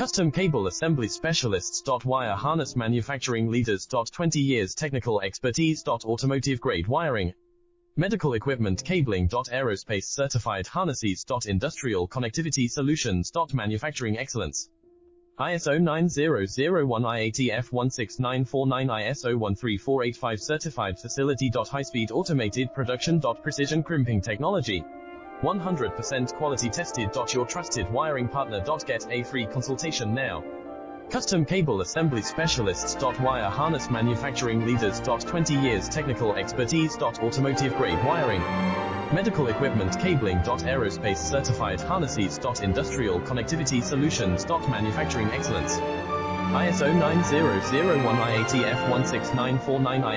Custom Cable Assembly Specialists. Wire Harness Manufacturing Leaders. 20 years technical expertise. Automotive grade wiring, medical equipment cabling. Aerospace certified harnesses. Industrial connectivity solutions. Manufacturing excellence. ISO 9001 IATF 16949 ISO 13485 certified facility. High-speed automated production. Precision crimping technology. 100% quality tested. Your trusted wiring partner. Get a free consultation now. Custom Cable Assembly Specialists. Wire Harness Manufacturing Leaders. 20 years technical expertise. Automotive grade wiring, medical equipment cabling. Aerospace certified harnesses. Industrial connectivity solutions. Manufacturing excellence. ISO 9001 IATF 16949